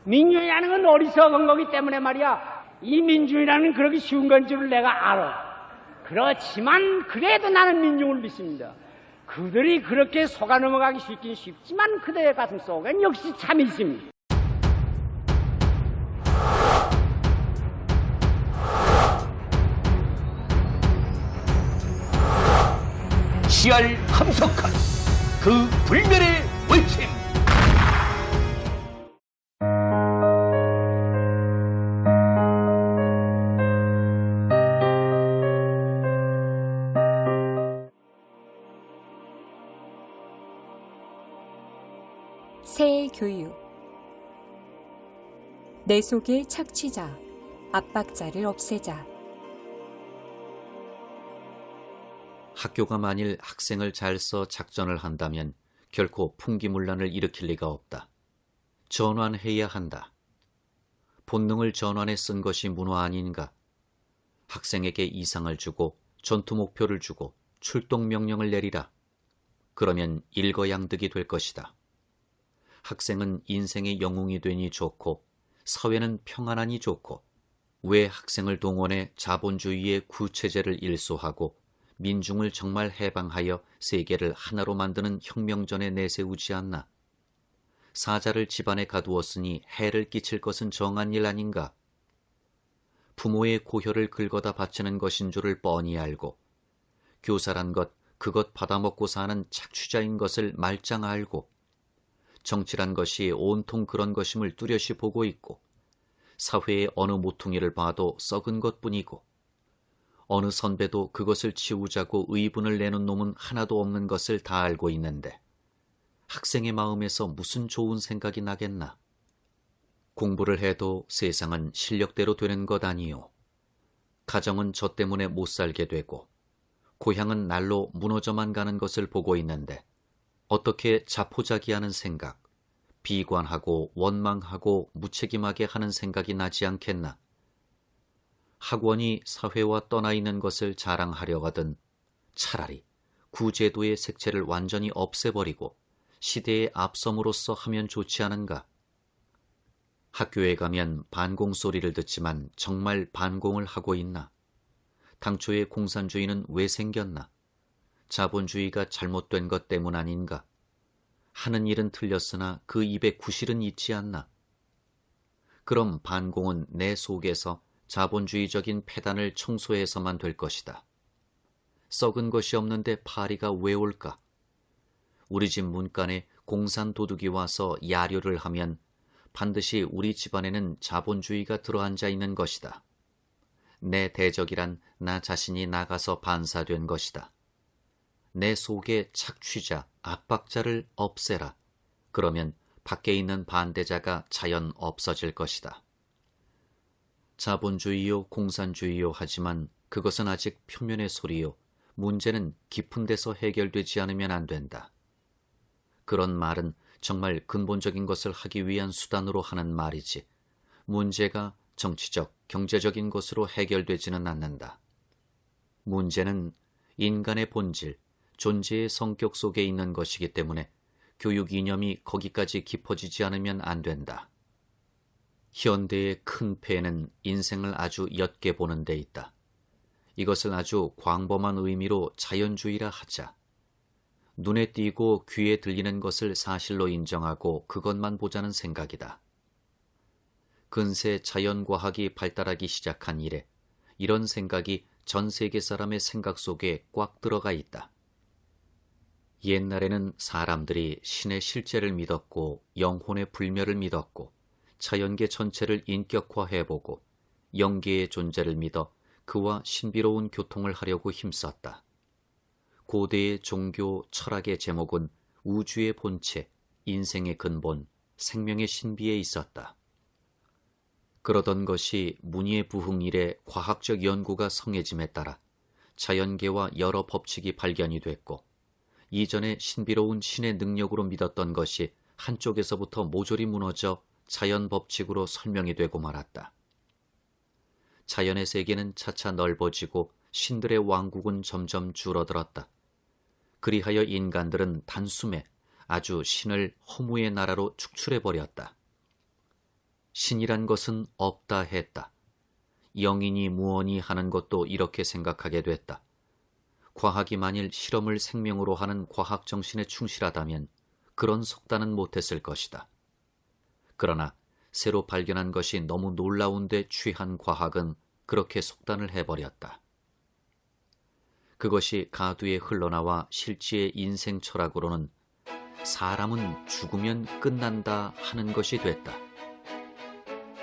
민주주의라는 건 어리석은 거기 때문에 말이야. 이 민주주의라는 그렇게 쉬운 건 줄을 내가 알아. 그렇지만 그래도 나는 민중을 믿습니다. 그들이 그렇게 속아 넘어가기 쉽긴 쉽지만 그들의 가슴 속엔 역시 참이 있습니다. 시알 함석한 그 불멸의 외침. 새 교육. 내 속의 착취자, 압박자를 없애자. 학교가 만일 학생을 잘 써 작전을 한다면 결코 풍기문란을 일으킬 리가 없다. 전환해야 한다. 본능을 전환해 쓴 것이 문화 아닌가. 학생에게 이상을 주고 전투 목표를 주고 출동 명령을 내리라. 그러면 일거양득이 될 것이다. 학생은 인생의 영웅이 되니 좋고 사회는 평안하니 좋고 왜 학생을 동원해 자본주의의 구체제를 일소하고 민중을 정말 해방하여 세계를 하나로 만드는 혁명전에 내세우지 않나. 사자를 집안에 가두었으니 해를 끼칠 것은 정한 일 아닌가. 부모의 고혈을 긁어다 바치는 것인 줄을 뻔히 알고 교사란 것 그것 받아먹고 사는 착취자인 것을 말짱 알고 정치란 것이 온통 그런 것임을 뚜렷이 보고 있고 사회의 어느 모퉁이를 봐도 썩은 것뿐이고 어느 선배도 그것을 치우자고 의분을 내는 놈은 하나도 없는 것을 다 알고 있는데 학생의 마음에서 무슨 좋은 생각이 나겠나. 공부를 해도 세상은 실력대로 되는 것 아니요. 가정은 저 때문에 못 살게 되고 고향은 날로 무너져만 가는 것을 보고 있는데 어떻게 자포자기하는 생각, 비관하고 원망하고 무책임하게 하는 생각이 나지 않겠나. 학원이 사회와 떠나 있는 것을 자랑하려거든 차라리 구제도의 색채를 완전히 없애버리고 시대의 앞섬으로서 하면 좋지 않은가. 학교에 가면 반공 소리를 듣지만 정말 반공을 하고 있나. 당초의 공산주의는 왜 생겼나. 자본주의가 잘못된 것 때문 아닌가. 하는 일은 틀렸으나 그 입에 구실은 있지 않나. 그럼 반공은 내 속에서 자본주의적인 폐단을 청소해서만 될 것이다. 썩은 것이 없는데 파리가 왜 올까? 우리 집 문간에 공산 도둑이 와서 야료를 하면 반드시 우리 집안에는 자본주의가 들어앉아 있는 것이다. 내 대적이란 나 자신이 나가서 반사된 것이다. 내 속의 착취자, 압박자를 없애라. 그러면 밖에 있는 반대자가 자연 없어질 것이다. 자본주의요 공산주의요 하지만 그것은 아직 표면의 소리요. 문제는 깊은 데서 해결되지 않으면 안 된다. 그런 말은 정말 근본적인 것을 하기 위한 수단으로 하는 말이지 문제가 정치적, 경제적인 것으로 해결되지는 않는다. 문제는 인간의 본질, 존재의 성격 속에 있는 것이기 때문에 교육 이념이 거기까지 깊어지지 않으면 안 된다. 현대의 큰 폐해는 인생을 아주 옅게 보는 데 있다. 이것을 아주 광범한 의미로 자연주의라 하자. 눈에 띄고 귀에 들리는 것을 사실로 인정하고 그것만 보자는 생각이다. 근세 자연과학이 발달하기 시작한 이래 이런 생각이 전 세계 사람의 생각 속에 꽉 들어가 있다. 옛날에는 사람들이 신의 실제를 믿었고 영혼의 불멸을 믿었고 자연계 전체를 인격화해보고 영계의 존재를 믿어 그와 신비로운 교통을 하려고 힘썼다. 고대의 종교, 철학의 제목은 우주의 본체, 인생의 근본, 생명의 신비에 있었다. 그러던 것이 문예 부흥 이래 과학적 연구가 성해짐에 따라 자연계와 여러 법칙이 발견이 됐고 이전에 신비로운 신의 능력으로 믿었던 것이 한쪽에서부터 모조리 무너져 자연 법칙으로 설명이 되고 말았다. 자연의 세계는 차차 넓어지고 신들의 왕국은 점점 줄어들었다. 그리하여 인간들은 단숨에 아주 신을 허무의 나라로 축출해버렸다. 신이란 것은 없다 했다. 영이니 무언이 하는 것도 이렇게 생각하게 됐다. 과학이 만일 실험을 생명으로 하는 과학 정신에 충실하다면 그런 속단은 못했을 것이다. 그러나 새로 발견한 것이 너무 놀라운데 취한 과학은 그렇게 속단을 해버렸다. 그것이 가두에 흘러나와 실지의 인생 철학으로는 사람은 죽으면 끝난다 하는 것이 됐다.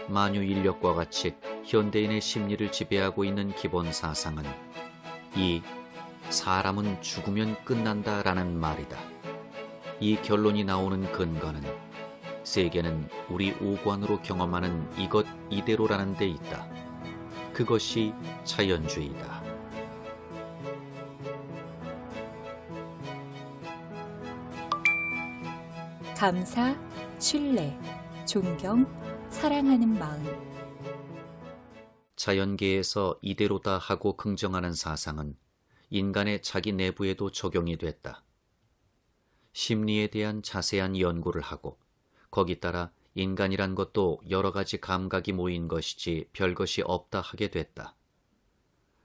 만유인력과 같이 현대인의 심리를 지배하고 있는 기본 사상은 이 사람은 죽으면 끝난다라는 말이다. 이 결론이 나오는 근거는 세계는 우리 오관으로 경험하는 이것 이대로라는 데 있다. 그것이 자연주의다. 감사, 신뢰, 존경, 사랑하는 마음. 자연계에서 이대로다 하고 긍정하는 사상은 인간의 자기 내부에도 적용이 됐다. 심리에 대한 자세한 연구를 하고 거기 따라 인간이란 것도 여러 가지 감각이 모인 것이지 별것이 없다 하게 됐다.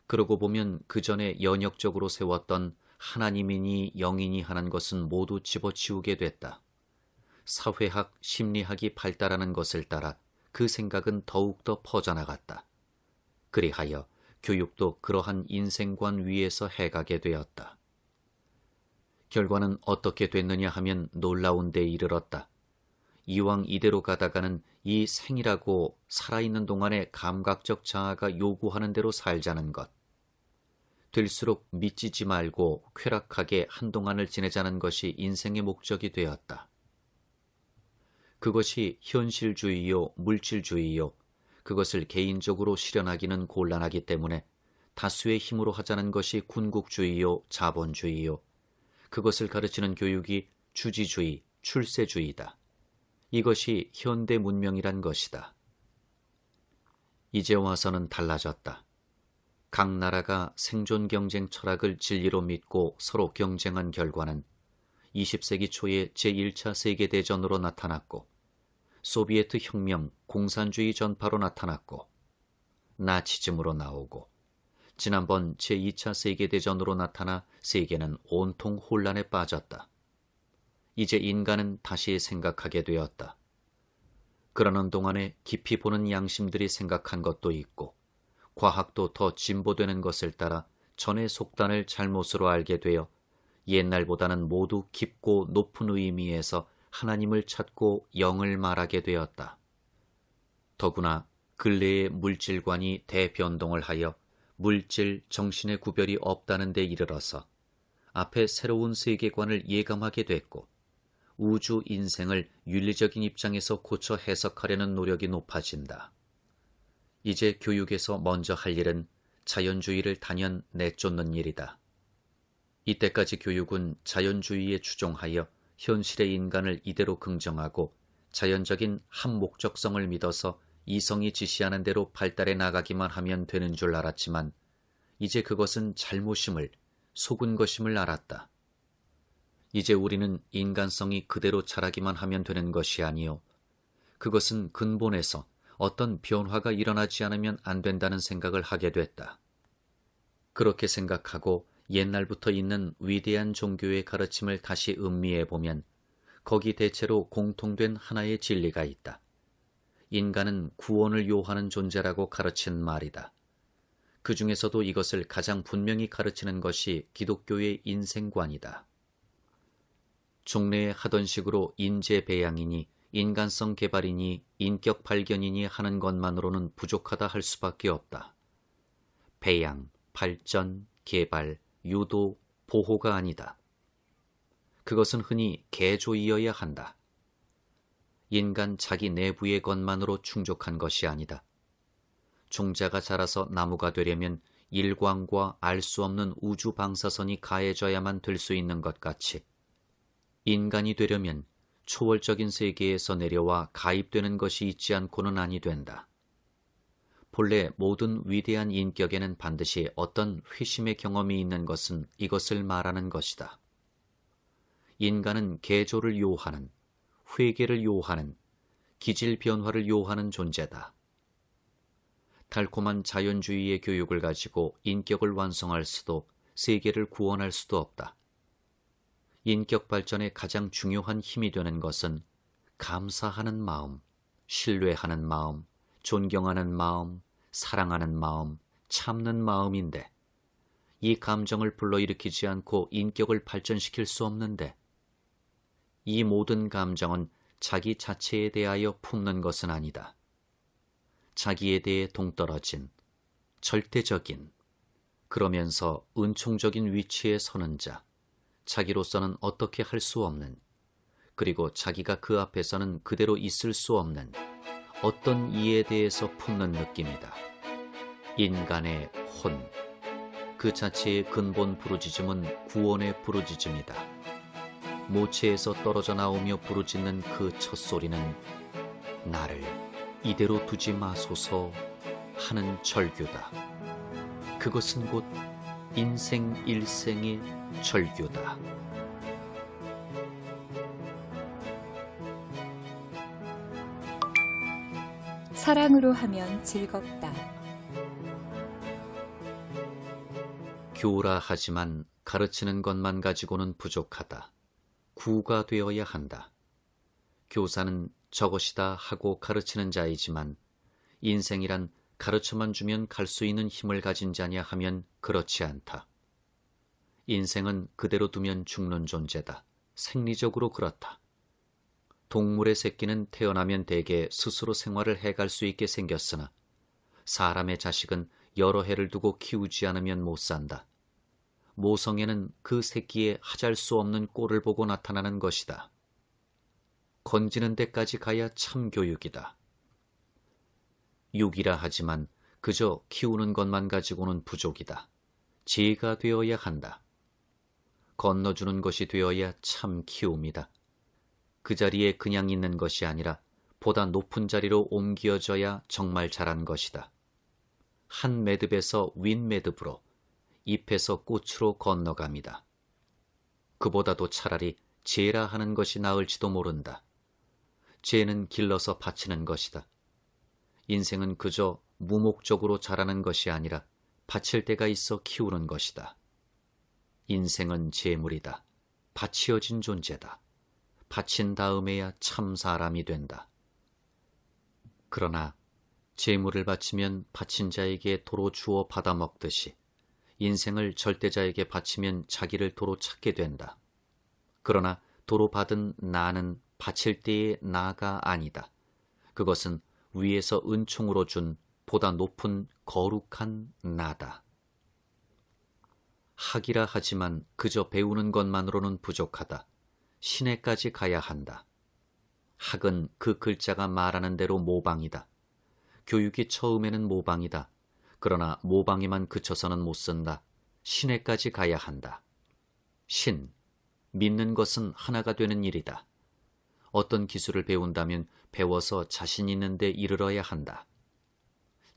그러고 보면 그 전에 연역적으로 세웠던 하나님이니 영이니 하는 것은 모두 집어치우게 됐다. 사회학, 심리학이 발달하는 것을 따라 그 생각은 더욱더 퍼져나갔다. 그리하여 교육도 그러한 인생관 위에서 해가게 되었다. 결과는 어떻게 됐느냐 하면 놀라운 데 이르렀다. 이왕 이대로 가다가는 이 생이라고 살아있는 동안에 감각적 자아가 요구하는 대로 살자는 것. 될수록 미치지 말고 쾌락하게 한동안을 지내자는 것이 인생의 목적이 되었다. 그것이 현실주의요, 물질주의요, 그것을 개인적으로 실현하기는 곤란하기 때문에 다수의 힘으로 하자는 것이 군국주의요, 자본주의요, 그것을 가르치는 교육이 주지주의, 출세주의다. 이것이 현대 문명이란 것이다. 이제 와서는 달라졌다. 각 나라가 생존 경쟁 철학을 진리로 믿고 서로 경쟁한 결과는 20세기 초에 제1차 세계대전으로 나타났고 소비에트 혁명, 공산주의 전파로 나타났고 나치즘으로 나오고 지난번 제2차 세계대전으로 나타나 세계는 온통 혼란에 빠졌다. 이제 인간은 다시 생각하게 되었다. 그러는 동안에 깊이 보는 양심들이 생각한 것도 있고 과학도 더 진보되는 것을 따라 전의 속단을 잘못으로 알게 되어 옛날보다는 모두 깊고 높은 의미에서 하나님을 찾고 영을 말하게 되었다. 더구나 근래의 물질관이 대변동을 하여 물질, 정신의 구별이 없다는 데 이르러서 앞에 새로운 세계관을 예감하게 됐고 우주 인생을 윤리적인 입장에서 고쳐 해석하려는 노력이 높아진다. 이제 교육에서 먼저 할 일은 자연주의를 단연 내쫓는 일이다. 이때까지 교육은 자연주의에 추종하여 현실의 인간을 이대로 긍정하고 자연적인 한 목적성을 믿어서 이성이 지시하는 대로 발달해 나가기만 하면 되는 줄 알았지만 이제 그것은 잘못임을, 속은 것임을 알았다. 이제 우리는 인간성이 그대로 자라기만 하면 되는 것이 아니요. 그것은 근본에서 어떤 변화가 일어나지 않으면 안 된다는 생각을 하게 됐다. 그렇게 생각하고 옛날부터 있는 위대한 종교의 가르침을 다시 음미해 보면 거기 대체로 공통된 하나의 진리가 있다. 인간은 구원을 요하는 존재라고 가르친 말이다. 그 중에서도 이것을 가장 분명히 가르치는 것이 기독교의 인생관이다. 종래에 하던 식으로 인재 배양이니 인간성 개발이니 인격 발견이니 하는 것만으로는 부족하다 할 수밖에 없다. 배양, 발전, 개발, 유도, 보호가 아니다. 그것은 흔히 개조이어야 한다. 인간 자기 내부의 것만으로 충족한 것이 아니다. 종자가 자라서 나무가 되려면 일광과 알 수 없는 우주 방사선이 가해져야만 될 수 있는 것 같이 인간이 되려면 초월적인 세계에서 내려와 가입되는 것이 있지 않고는 아니 된다. 본래 모든 위대한 인격에는 반드시 어떤 회심의 경험이 있는 것은 이것을 말하는 것이다. 인간은 개조를 요하는, 회개를 요하는, 기질 변화를 요하는 존재다. 달콤한 자연주의의 교육을 가지고 인격을 완성할 수도 세계를 구원할 수도 없다. 인격 발전의 가장 중요한 힘이 되는 것은 감사하는 마음, 신뢰하는 마음, 존경하는 마음, 사랑하는 마음, 참는 마음인데, 이 감정을 불러일으키지 않고 인격을 발전시킬 수 없는데, 이 모든 감정은 자기 자체에 대하여 품는 것은 아니다. 자기에 대해 동떨어진, 절대적인, 그러면서 은총적인 위치에 서는 자, 자기로서는 어떻게 할 수 없는, 그리고 자기가 그 앞에서는 그대로 있을 수 없는 어떤 이에 대해서 품는 느낌이다. 인간의 혼, 그 자체의 근본 부르짖음은 구원의 부르짖음이다. 모체에서 떨어져 나오며 부르짖는 그 첫 소리는 나를 이대로 두지 마소서 하는 절규다. 그것은 곧 인생 일생의 절규다. 사랑으로 하면 즐겁다. 교우라 하지만 가르치는 것만 가지고는 부족하다. 구가 되어야 한다. 교사는 저것이다 하고 가르치는 자이지만 인생이란 가르쳐만 주면 갈 수 있는 힘을 가진 자냐 하면 그렇지 않다. 인생은 그대로 두면 죽는 존재다. 생리적으로 그렇다. 동물의 새끼는 태어나면 대개 스스로 생활을 해갈 수 있게 생겼으나 사람의 자식은 여러 해를 두고 키우지 않으면 못 산다. 모성애는 그 새끼의 하잘 수 없는 꼴을 보고 나타나는 것이다. 건지는 데까지 가야 참 교육이다. 육이라 하지만 그저 키우는 것만 가지고는 부족이다. 지혜가 되어야 한다. 건너주는 것이 되어야 참 키움이다. 그 자리에 그냥 있는 것이 아니라 보다 높은 자리로 옮겨져야 정말 잘한 것이다. 한 매듭에서 윈 매듭으로, 잎에서 꽃으로 건너갑니다. 그보다도 차라리 죄라 하는 것이 나을지도 모른다. 죄는 길러서 바치는 것이다. 인생은 그저 무목적으로 자라는 것이 아니라 바칠 때가 있어 키우는 것이다. 인생은 재물이다. 바치어진 존재다. 바친 다음에야 참 사람이 된다. 그러나 재물을 바치면 바친 자에게 도로 주어 받아먹듯이 인생을 절대자에게 바치면 자기를 도로 찾게 된다. 그러나 도로 받은 나는 바칠 때의 나가 아니다. 그것은 위에서 은총으로 준 보다 높은 거룩한 나다. 학이라 하지만 그저 배우는 것만으로는 부족하다. 신에까지 가야 한다. 학은 그 글자가 말하는 대로 모방이다. 교육이 처음에는 모방이다. 그러나 모방에만 그쳐서는 못 쓴다. 신에까지 가야 한다. 신, 믿는 것은 하나가 되는 일이다. 어떤 기술을 배운다면 배워서 자신 있는 데 이르러야 한다.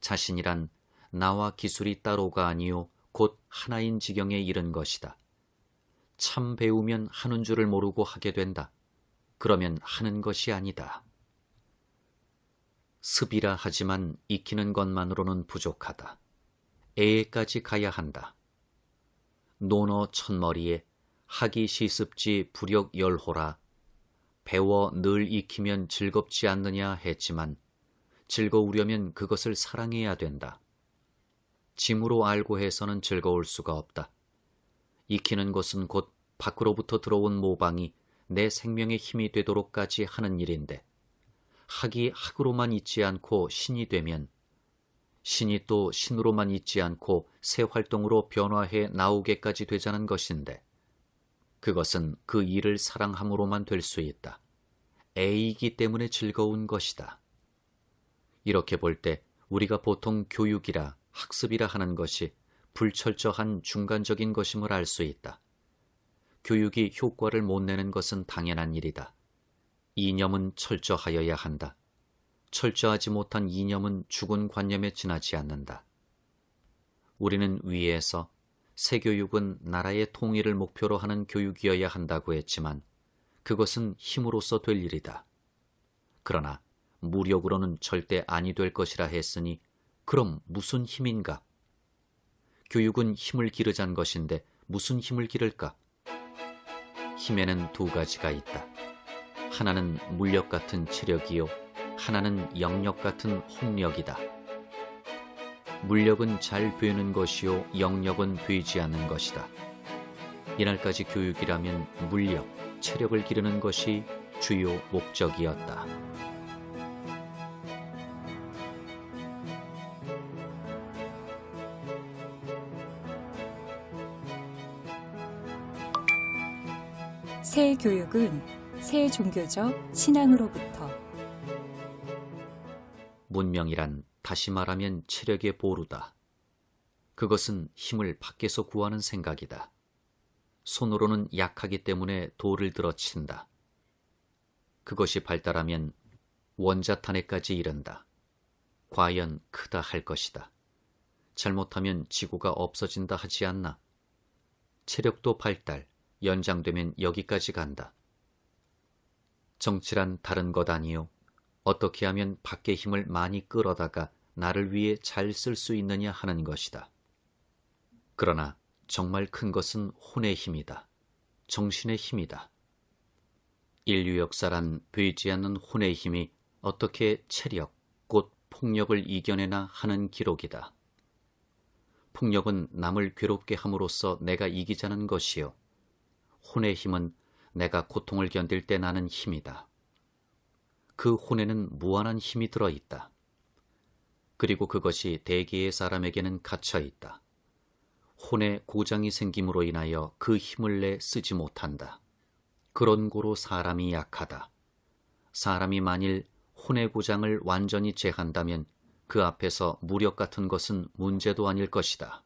자신이란 나와 기술이 따로가 아니요 곧 하나인 지경에 이른 것이다. 참 배우면 하는 줄을 모르고 하게 된다. 그러면 하는 것이 아니다. 습이라 하지만 익히는 것만으로는 부족하다. 애에까지 가야 한다. 논어 첫머리에 학이 시습지 부력 열호라 배워 늘 익히면 즐겁지 않느냐 했지만 즐거우려면 그것을 사랑해야 된다. 짐으로 알고 해서는 즐거울 수가 없다. 익히는 것은 곧 밖으로부터 들어온 모방이 내 생명의 힘이 되도록까지 하는 일인데 학이 학으로만 있지 않고 신이 되면 신이 또 신으로만 있지 않고 새 활동으로 변화해 나오게까지 되자는 것인데 그것은 그 일을 사랑함으로만 될 수 있다. 애이기 때문에 즐거운 것이다. 이렇게 볼 때 우리가 보통 교육이라 학습이라 하는 것이 불철저한 중간적인 것임을 알 수 있다. 교육이 효과를 못 내는 것은 당연한 일이다. 이념은 철저하여야 한다. 철저하지 못한 이념은 죽은 관념에 지나지 않는다. 우리는 위에서 새 교육은 나라의 통일을 목표로 하는 교육이어야 한다고 했지만 그것은 힘으로써 될 일이다. 그러나 무력으로는 절대 아니 될 것이라 했으니 그럼 무슨 힘인가? 교육은 힘을 기르자는 것인데 무슨 힘을 기를까? 힘에는 두 가지가 있다. 하나는 물력 같은 체력이요, 하나는 영력 같은 홍력이다. 물력은 잘 되는 것이요, 영력은 되지 않는 것이다. 이날까지 교육이라면 물력, 체력을 기르는 것이 주요 목적이었다. 새 교육은 새 종교적 신앙으로부터 문명이란 다시 말하면 체력의 보루다. 그것은 힘을 밖에서 구하는 생각이다. 손으로는 약하기 때문에 돌을 들어 친다. 그것이 발달하면 원자탄에까지 이른다. 과연 크다 할 것이다. 잘못하면 지구가 없어진다 하지 않나? 체력도 발달, 연장되면 여기까지 간다. 정치란 다른 것 아니요. 어떻게 하면 밖의 힘을 많이 끌어다가 나를 위해 잘 쓸 수 있느냐 하는 것이다. 그러나 정말 큰 것은 혼의 힘이다. 정신의 힘이다. 인류 역사란 되지 않는 혼의 힘이 어떻게 체력, 곧 폭력을 이겨내나 하는 기록이다. 폭력은 남을 괴롭게 함으로써 내가 이기자는 것이요. 혼의 힘은 내가 고통을 견딜 때 나는 힘이다. 그 혼에는 무한한 힘이 들어있다. 그리고 그것이 대개의 사람에게는 갇혀있다. 혼에 고장이 생김으로 인하여 그 힘을 내 쓰지 못한다. 그런 고로 사람이 약하다. 사람이 만일 혼의 고장을 완전히 제한다면 그 앞에서 무력 같은 것은 문제도 아닐 것이다.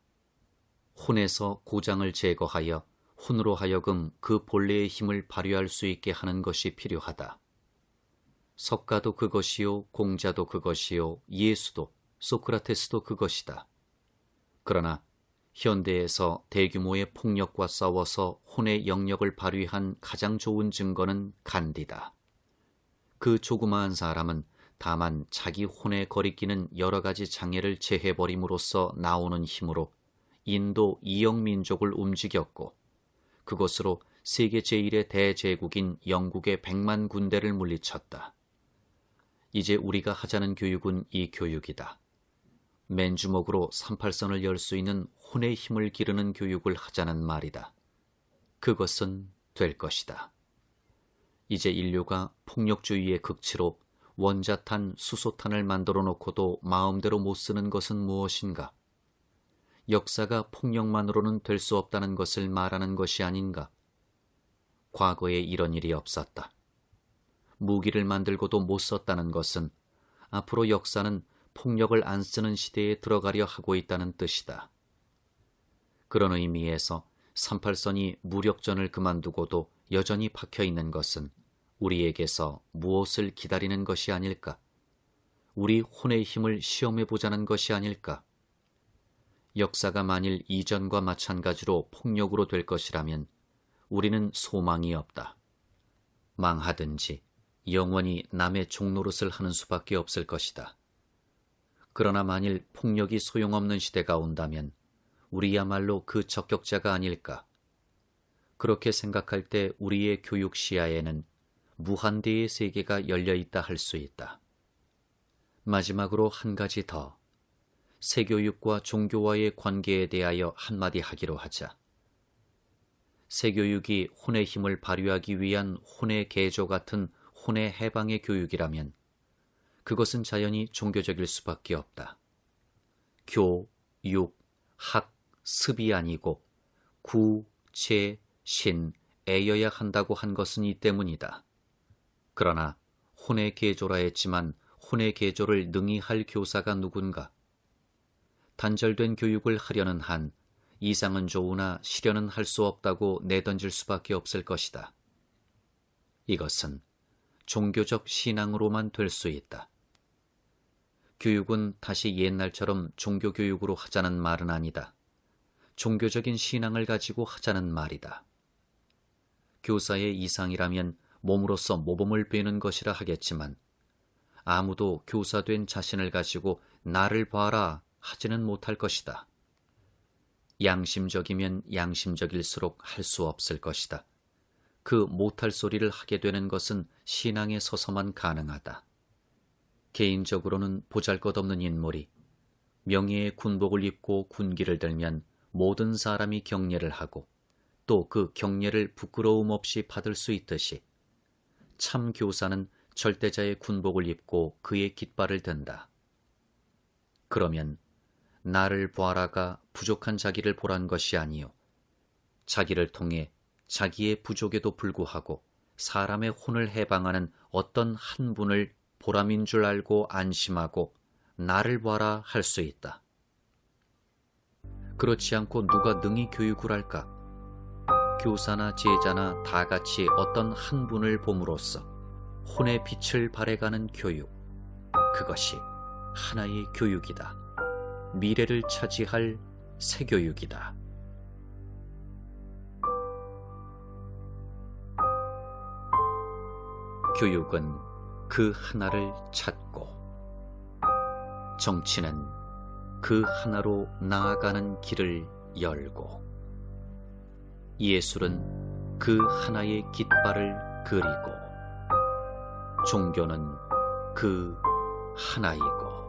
혼에서 고장을 제거하여 혼으로 하여금 그 본래의 힘을 발휘할 수 있게 하는 것이 필요하다. 석가도 그것이요, 공자도 그것이요, 예수도, 소크라테스도 그것이다. 그러나 현대에서 대규모의 폭력과 싸워서 혼의 영역을 발휘한 가장 좋은 증거는 간디다. 그 조그마한 사람은 다만 자기 혼에 거리끼는 여러 가지 장애를 제해버림으로써 나오는 힘으로 인도 이역 민족을 움직였고 그것으로 세계 제1의 대제국인 영국의 100만 군대를 물리쳤다. 이제 우리가 하자는 교육은 이 교육이다. 맨주먹으로 38선을 열 수 있는 혼의 힘을 기르는 교육을 하자는 말이다. 그것은 될 것이다. 이제 인류가 폭력주의의 극치로 원자탄, 수소탄을 만들어 놓고도 마음대로 못 쓰는 것은 무엇인가? 역사가 폭력만으로는 될 수 없다는 것을 말하는 것이 아닌가? 과거에 이런 일이 없었다. 무기를 만들고도 못 썼다는 것은 앞으로 역사는 폭력을 안 쓰는 시대에 들어가려 하고 있다는 뜻이다. 그런 의미에서 38선이 무력전을 그만두고도 여전히 박혀 있는 것은 우리에게서 무엇을 기다리는 것이 아닐까? 우리 혼의 힘을 시험해보자는 것이 아닐까? 역사가 만일 이전과 마찬가지로 폭력으로 될 것이라면 우리는 소망이 없다. 망하든지 영원히 남의 종노릇을 하는 수밖에 없을 것이다. 그러나 만일 폭력이 소용없는 시대가 온다면 우리야말로 그 적격자가 아닐까? 그렇게 생각할 때 우리의 교육 시야에는 무한대의 세계가 열려있다 할 수 있다. 마지막으로 한 가지 더. 세교육과 종교와의 관계에 대하여 한마디 하기로 하자. 세교육이 혼의 힘을 발휘하기 위한 혼의 개조 같은 혼의 해방의 교육이라면 그것은 자연히 종교적일 수밖에 없다. 교, 육, 학, 습이 아니고 구, 제, 신, 애여야 한다고 한 것은 이 때문이다. 그러나 혼의 개조라 했지만 혼의 개조를 능히 할 교사가 누군가? 단절된 교육을 하려는 한 이상은 좋으나 실현은 할 수 없다고 내던질 수밖에 없을 것이다. 이것은 종교적 신앙으로만 될 수 있다. 교육은 다시 옛날처럼 종교교육으로 하자는 말은 아니다. 종교적인 신앙을 가지고 하자는 말이다. 교사의 이상이라면 몸으로서 모범을 베는 것이라 하겠지만 아무도 교사된 자신을 가지고 나를 봐라 하지는 못할 것이다. 양심적이면 양심적일수록 할 수 없을 것이다. 그 못할 소리를 하게 되는 것은 신앙에 서서만 가능하다. 개인적으로는 보잘것없는 인물이 명예의 군복을 입고 군기를 들면 모든 사람이 경례를 하고 또 그 경례를 부끄러움 없이 받을 수 있듯이 참 교사는 절대자의 군복을 입고 그의 깃발을 든다. 그러면 나를 보아라가 부족한 자기를 보란 것이 아니요 자기를 통해 자기의 부족에도 불구하고 사람의 혼을 해방하는 어떤 한 분을 보람인 줄 알고 안심하고 나를 봐라 할 수 있다. 그렇지 않고 누가 능히 교육을 할까? 교사나 제자나 다 같이 어떤 한 분을 봄으로써 혼의 빛을 발해가는 교육, 그것이 하나의 교육이다. 미래를 차지할 새 교육이다. 교육은 그 하나를 찾고, 정치는 그 하나로 나아가는 길을 열고, 예술은 그 하나의 깃발을 그리고, 종교는 그 하나이고,